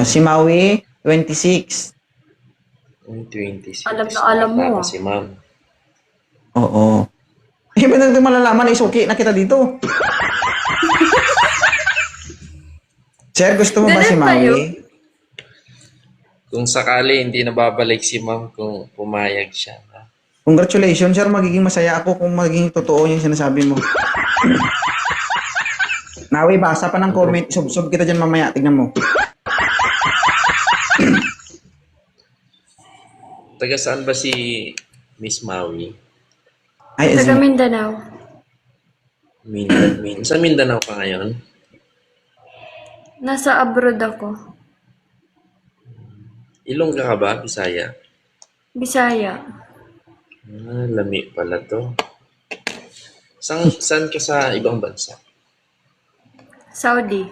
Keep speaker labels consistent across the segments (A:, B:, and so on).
A: Si Maui, 26.
B: 26.
C: Alam na alam mo,
B: Bata pa
C: ah.
B: si ma'am.
A: Oo. Eh, ba't natin malalaman? Isuki na kita dito. Sir, gusto mo ba
C: Ganun
A: si
C: ba yun?
A: Maui?
B: Kung sakali hindi nababalik si ma'am kung pumayag siya.
A: Congratulations, sir. Magiging masaya ako kung magiging totoo yung sinasabi mo. Maui, basa pa ng comment. Sub kita dyan mamaya. Tignan mo.
B: Taga saan ba si Miss Maui?
A: Ay,
C: Taga Mindanao.
B: Sa Mindanao ka ngayon?
C: Nasa abroad ako.
B: Ilongga ka ba? Bisaya?
C: Bisaya.
B: Lami pala to. Saan ka sa ibang bansa?
C: Saudi.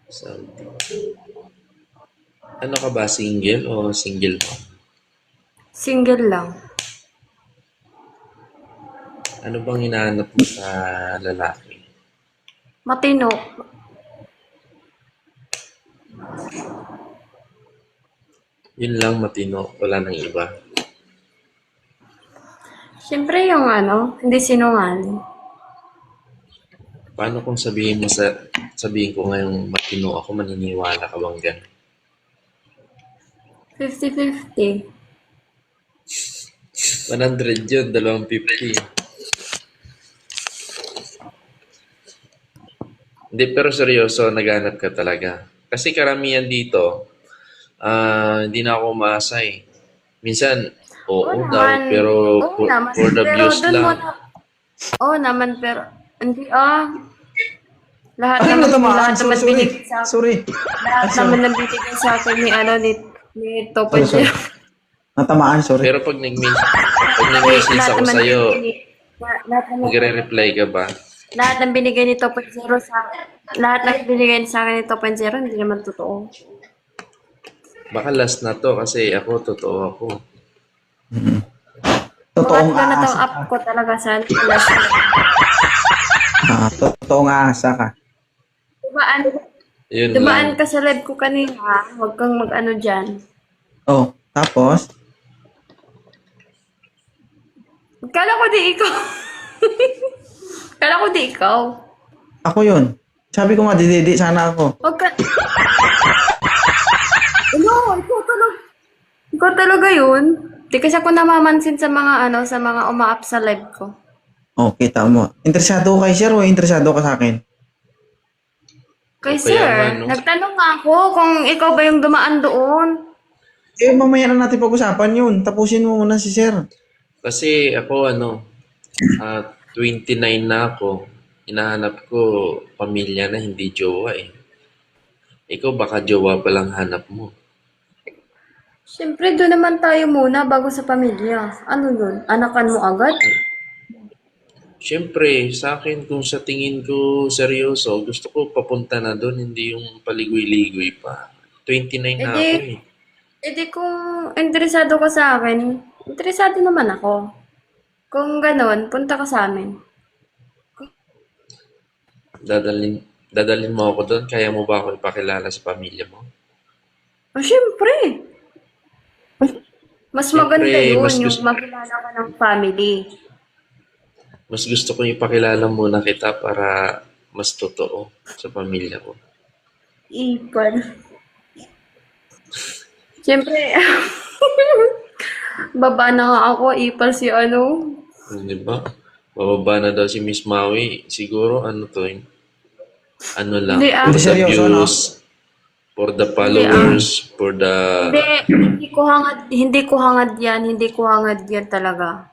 B: Saudi. Ano ka ba? Single o single mo?
C: Single lang.
B: Ano bang hinahanap mo sa lalaki?
C: Matino.
B: Yun lang, matino. Wala nang iba.
C: Siyempre yung hindi sinungaling.
B: Paano kung sabihin ko ngayong matino ako, maniniwala ka bang gan?
C: 50-50.
B: 100 yun, 250. Hindi, pero seryoso, naghanap ka talaga. Kasi karamihan dito, hindi na ako umasa eh. Minsan, oo daw, pero for the views lang.
C: Oo naman, pero hindi Lahat
A: Ay,
C: naman,
A: natamaan.
C: lahat naman
A: Sorry.
C: binigay sa akin.
A: Sorry.
C: Lahat naman nabibigay sa akin ni Topo
A: Sorry. Natamaan, sorry.
B: Pero pag nag-message ako sa'yo, magre-reply ka ba?
C: Lahat ng binigay ni 2.0 lahat ng binigay sa akin ni 2.0 hindi naman totoo.
B: Baka last na to kasi totoo ako.
A: Totoong
C: Bakit na
A: aasa
C: tong up
A: ka.
C: ko talaga sa
A: Totoong aasa ka.
B: Yun
C: Dumaan
B: lang.
C: ka sa live ko kanina, huwag kang mag-ano dyan.
A: Oh, tapos?
C: Kala ko di ikaw. Kala ko di ikaw.
A: Ako yun. Sabi ko nga, dididi sana ako.
C: Huwag ka... No, ikaw talaga yun. Di kasi ako namamansin sa mga sa mga uma-up sa live ko.
A: Oh, kita mo. Interesado ko kay sir o interesado ka sa akin?
C: Kay
B: O kaya
C: sir,
B: nga, no?
C: nagtanong nga ako kung ikaw ba yung dumaan doon.
A: Eh, mamaya na natin pag-usapan yun. Tapusin mo muna si sir.
B: Kasi ako 29 na ako. Hinahanap ko pamilya na hindi jowa eh. Ikaw baka jowa pa lang hanap mo.
C: Siyempre, doon naman tayo muna bago sa pamilya. Ano yun? Anakan mo agad?
B: Siyempre, sa akin kung sa tingin ko seryoso, gusto ko papunta na doon, hindi yung paligoy-ligoy pa. 29 na ako eh.
C: E di kung interesado ka sa akin, interesado naman ako. Kung ganon, punta ka sa amin.
B: Dadalhin mo ako doon, kaya mo ba ako ipakilala sa pamilya mo?
C: Oh, siyempre. Mas
B: Siyempre,
C: maganda yun,
B: mas
C: yung
B: gusto-
C: makilala ka ng family.
B: Mas gusto ko ipakilala muna kita para mas totoo sa pamilya ko.
C: Ipal. Siyempre, baba na nga ako, ipal si
B: Di ba? Bababa na daw si Miss Maui. Siguro ano lang,
C: Hindi,
B: for the
A: seryoso, no?
B: views, for the followers, for the...
C: Hindi ko hangad yan talaga.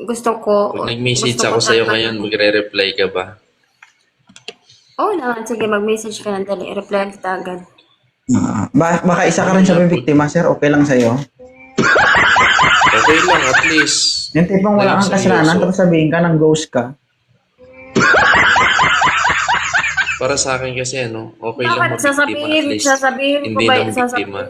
C: Gusto ko.
B: Pag nag-message
C: gusto ko
B: ako sa'yo
C: talaga-
B: ngayon, magre-reply ka ba?
C: Oo naman, sige, mag-message ka na dali. Reply kita agad.
A: Baka isa ka rin sa biktima, sir. Okay lang sa'yo.
B: Okay lang, at least.
A: Yung tipong wala kang
B: Naging
A: kasalanan,
B: seryoso.
A: tapos sabihin ka ng ghost ka.
B: Para sa akin kasi, okay lang
C: Bakit
B: mabiktima, at least.
C: sasabihin ko
B: Hindi
C: ba,
B: lang biktima.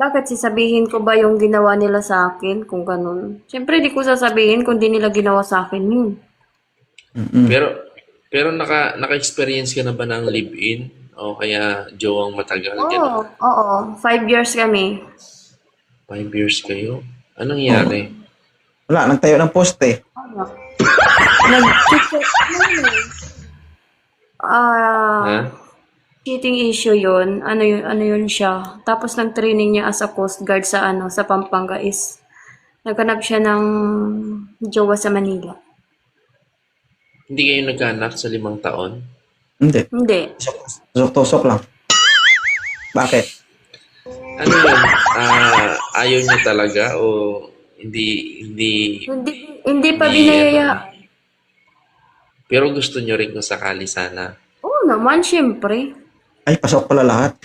C: bakit sasabihin ko ba yung ginawa nila sa akin kung ganun? Siyempre, di ko sasabihin kung di nila ginawa sa akin yun.
B: Pero naka-experience ka na ba ng live-in? O kaya jowang matagal,
C: Oo,
B: gano'n.
C: oo. 5 years kami.
B: 5 years kayo? Anong nangyari?
A: Wala, nagtayo ng poste.
C: Ano? Nag-check
B: Ha?
C: cheating issue yun. Ano yun siya. Tapos nag-training niya as a Coast Guard sa sa Pampanga is naghanap siya ng jowa sa Manila.
B: Hindi kayo nagkaanak sa 5 taon?
A: Hindi.
C: Hindi.
A: Tusok-tusok lang. Bakit?
B: Ano yun? Ayaw niyo talaga o hindi
C: Hindi pa
B: Hindi,
C: binayaya.
B: pero gusto niyo rin kung sakali sana?
C: Oo naman, syempre.
A: Ay, pasok pala lahat.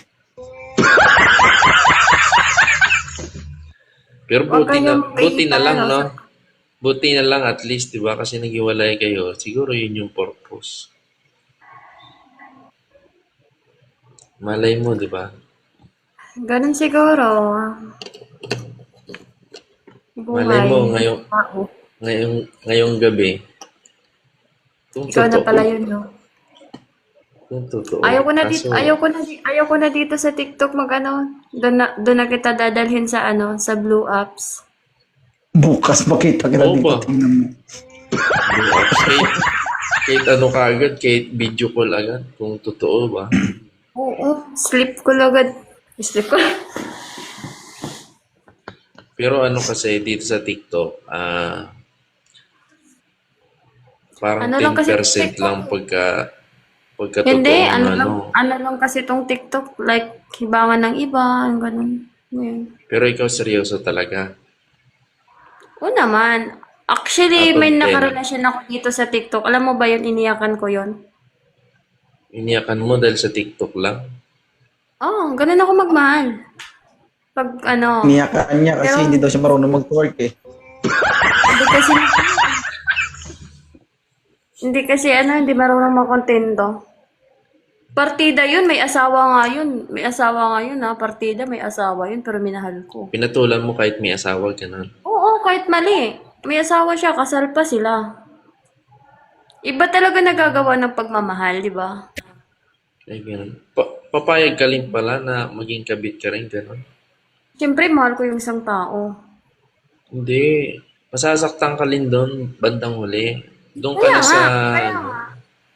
B: Pero
C: Huwag
B: buti na
C: kayong
B: lang,
C: ano,
B: no? Buti na lang at least, di ba? Kasi naghiwalay kayo. Siguro yun yung purpose. Malay mo, di ba?
C: Ganun siguro.
B: Malay mo,
C: Tao.
B: ngayong gabi, kung
C: Ikaw na pala
B: totoo,
C: yun, no?
B: kung totoo.
C: Ayaw
B: Kaso,
C: ko na dito sa TikTok doon na kita dadalhin sa sa Blue Apps.
A: Bukas makita kita
B: Oo
A: dito.
B: ba?
A: Tingnan mo.
B: kahit ano ka agad, kahit video call agad, kung totoo ba?
C: Oo, sleep ko agad. Sleep ko.
B: Pero ano kasi dito sa TikTok, parang
C: Ano lang kasi
B: 10%
C: TikTok
B: lang pagka
C: Hindi,
B: totoong
C: ano lang kasi tong TikTok, like, hibangan ng iba, yung ganun. Ngayon.
B: Pero ikaw seryoso talaga.
C: Oo naman. Actually,
B: Out of
C: may
B: 10.
C: nakarelasyon ako dito sa TikTok. Alam mo ba yun, iniyakan ko yun?
B: Iniyakan mo dahil sa TikTok lang.
C: Oo, ganun ako magmahal. Pag
A: Niyakaan niya kasi
C: Pero-
A: hindi daw siya marunong mag-twerk eh.
C: hindi kasi, hindi marunong makontento. Partida yun, may asawa nga yun. May asawa nga yun partida, may asawa yun, pero minahal ko.
B: Pinatulan mo kahit may asawa, ganun.
C: Oo, kahit mali. May asawa siya, kasal pa sila. Iba talaga nagagawa ng pagmamahal, di ba?
B: Ay, ganun. Papayag ka rin pala na maging kabit ka rin, ganun.
C: Siyempre, mahal ko yung isang tao.
B: Hindi. Masasaktan ka rin doon, bandang huli. Doon ka
C: Kaya
B: na sa...
C: kaya nga.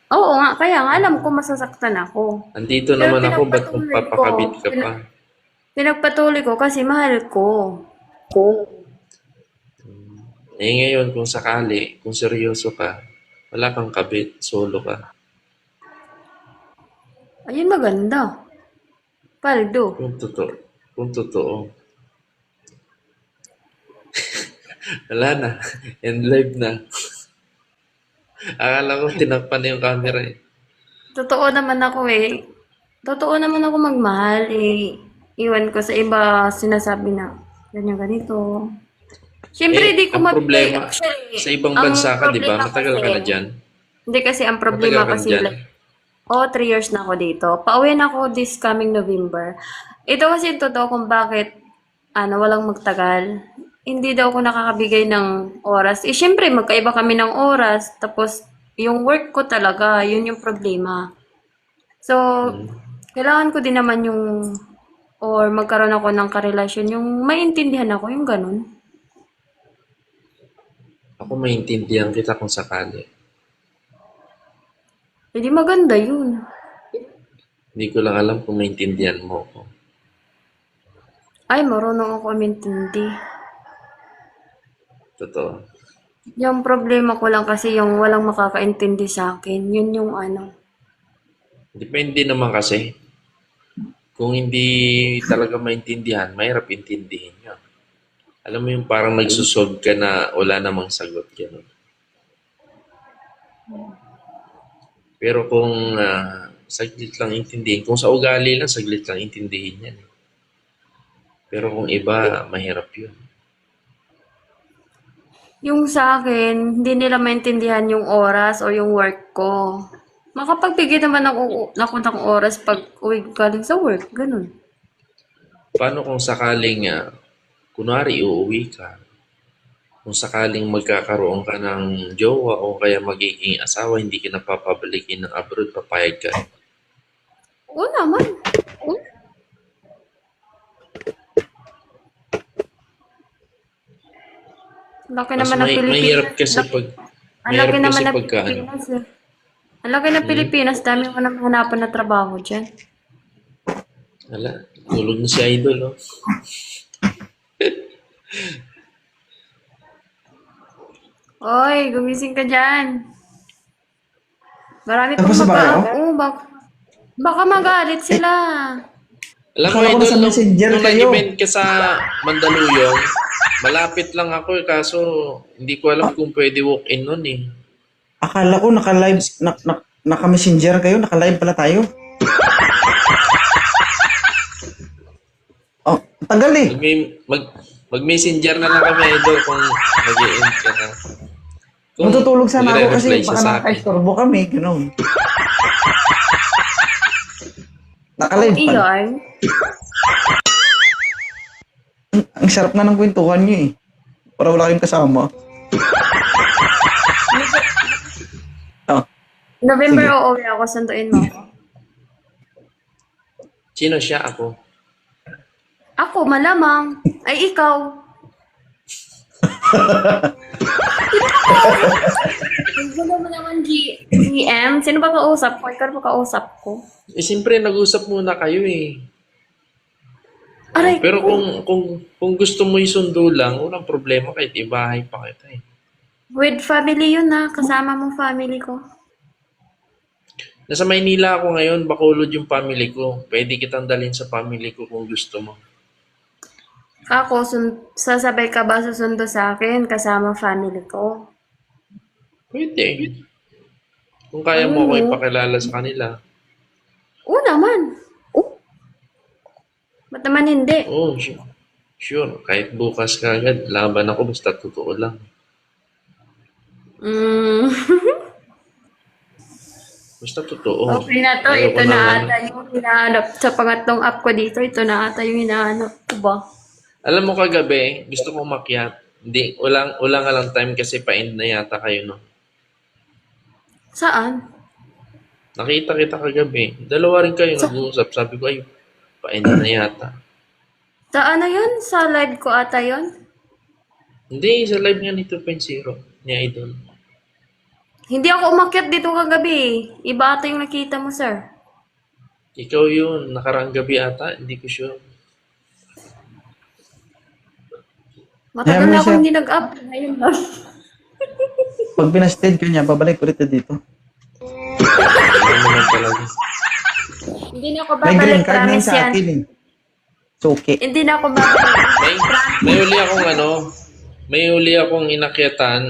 C: Oo nga, kaya nga, alam ko masasaktan ako.
B: Andito
C: Pero
B: naman ako, ba't
C: pinagpatuloy
B: magpapakabit
C: ko.
B: ka pa?
C: Pinagpatuloy ko kasi mahal ko.
B: Eh ngayon, kung sakali, kung seryoso ka, wala kang kabit, solo ka.
C: Ayun maganda. Paldo.
B: Kung totoo. Kung totoo. Wala na. End live na. Akala ko tinakpan na yung camera eh.
C: Totoo naman ako eh. Totoo naman ako magmahal eh. Iwan ko sa iba sinasabi na ganyan ganito. Siyempre, di ko
B: ang problema,
C: actually,
B: sa ibang
C: ang
B: bansa ka, di ba?
C: problema
B: Matagal ka
C: kasi-
B: na dyan.
C: Hindi kasi ang problema
B: Matagal ka
C: kasi
B: dyan.
C: like, 3 years na ako dito. Pauwi na ako this coming November. Ito kasi yung totoo kung bakit walang magtagal. Hindi daw ako nakakabigay ng oras. Eh, syempre, magkaiba kami ng oras. Tapos, yung work ko talaga, yun yung problema. So, kailangan ko din naman or magkaroon ako ng karelasyon, yung maintindihan ako, yung ganun.
B: Ako maintindihan kita kung sakali.
C: Hindi maganda yun.
B: Hindi ko lang alam kung maintindihan mo ako.
C: Ay, marunong ako umintindi.
B: Totoo.
C: Yung problema ko lang kasi yung walang makakaintindi sa akin. Yun yung
B: Depende naman kasi. Kung hindi talaga maintindihan, mahirap intindihin yun. Alam mo yung parang nagsusolve ka na wala namang sagot. Ganun. Pero kung saglit lang intindihin, kung sa ugali lang, saglit lang intindihin yan. Pero kung iba, mahirap yun.
C: Yung sa akin, hindi nila maintindihan yung oras o yung work ko. Makapagbigay naman ako ng oras pag uwi galing sa work. Ganun.
B: Paano kung sakaling, kunwari, uuwi ka, kung sakaling magkakaroon ka ng jowa o kaya magiging asawa, hindi ka napapabalikin ng abroad, papayag ka.
C: Oo naman. Oo. Laki
B: Mas
C: naman ng
B: mahirap
C: Pilipinas.
B: kasi pag
C: Ang laki
B: mahirap
C: naman
B: kasi
C: ng
B: pagka ano.
C: Pilipinas. Eh. Ang laki ng Pilipinas. Dami mo nang hanapan na trabaho dyan.
B: Wala, tulog na si Idol, oh.
C: Oy, gumising ka dyan. Marami pang
A: Tapos na ba kayo?
C: Oo, baka magalit sila.
B: Alam mo,
A: Akala ko
B: Idol,
A: nasa Messenger
B: nung
A: kayo.
B: nag-event ka sa Mandaluyong, malapit lang ako eh, kaso hindi ko alam kung pwede walk-in nun eh.
A: Akala ko naka-live, naka-messenger kayo, naka-live pala tayo. Oh, tagal eh.
B: Mag-messenger na lang kami, Idol, kung mag-i-end ka na.
A: Matutulog sana ako kasi
B: magre-reply siya
A: baka
B: sa akin.
A: nakaka-istorbo kami, gano'n. Naka-live pa.
C: Iyan.
A: Ang sarap na ng kwentuhan niyo eh. Para wala kayong kasama. Oh,
C: November
A: Sige.
C: uuwi ako. Sunduin mo ako.
B: Sino siya? Ako.
C: Ako, malamang. Ay, ikaw. Ang gulo mo naman, GM. Sino ba kausap ko? Ikaw ba kausap ko?
B: Eh, siyempre, nag-usap muna kayo eh.
C: Aray,
B: Pero kung gusto mo isundo lang, walang problema kahit ibahay pa kita eh.
C: with family yun na. Kasama mo family ko.
B: Nasa Maynila ako ngayon, Bacolod yung family ko. Pwede kitang dalhin sa family ko kung gusto mo.
C: Ako, sasabay ka ba susundo sa akin kasama family ko?
B: Pwede. Kung kaya mo ako ipakilala sa kanila.
C: Oo naman. Ba't naman hindi?
B: Oo, sure. Sure. Kahit bukas ka agad, laban ako basta totoo lang.
C: Mm.
B: Basta totoo.
C: Okay na to.
B: Ayoko
C: Ito na
B: naman.
C: ata yung hinahanap. Sa pangatlong app ko dito, ito na ata yung hinahanap ko ba?
B: Alam mo kagabi, gusto ko makyat. Hindi, wala nga lang time kasi pa-end na yata kayo, no?
C: Saan?
B: Nakita kita kagabi. Dalawa rin kayo nag-uusap. Sabi ko, ay, pa-end na yata.
C: Saan na yun? Sa live ko ata yun?
B: Hindi, sa live nga ni 2.0 ni Idol.
C: Hindi ako umakyat dito kagabi. Iba ata yung nakita mo, sir.
B: Ikaw yun, nakaraang gabi ata, hindi ko sure.
C: Matagal
A: Ayan mo
C: na ako
A: siya.
C: hindi nag-up. Ngayon lang.
A: Pag pinasted ka niya, babalik ulit na dito.
B: Ano naman talaga.
C: Hindi na ako
A: May green
C: babalik.
A: card na yun
C: Promise
A: sa
C: yan.
A: akin eh. It's okay.
C: Hindi na ako babalik.
B: May uli akong may uli akong inakyatan.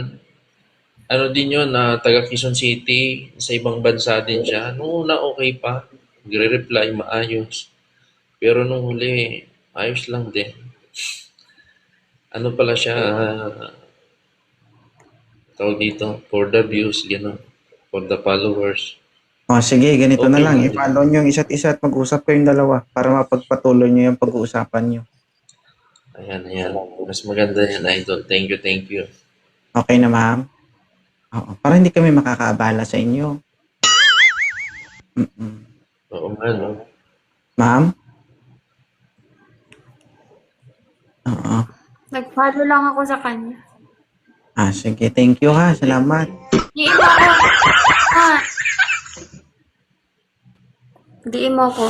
B: Ano din yun, na taga Quezon City, sa ibang bansa din siya. Nung una, okay pa. Nagre-reply, maayos. Pero nung huli, ayos lang din. Ano pala siya, tawag dito, for the views, gano'n. For the followers.
A: O sige, ganito na
B: Okay
A: lang.
B: lang.
A: I-follow nyo yung isa't isa at mag-usap kayong dalawa para mapagpatuloy nyo yung pag-uusapan nyo.
B: Ayan. Mas maganda yan, Idol. Thank you.
A: Okay na, ma'am? Oo. Para hindi kami makakaabala sa inyo. Mm-mm.
B: Oo nga, no?
A: Ma'am? Oo.
C: Nag-follow lang ako sa kanya.
A: Ah, sige. Thank you ha. Salamat.
C: Diin mo ako. Ah. Diin mo ako.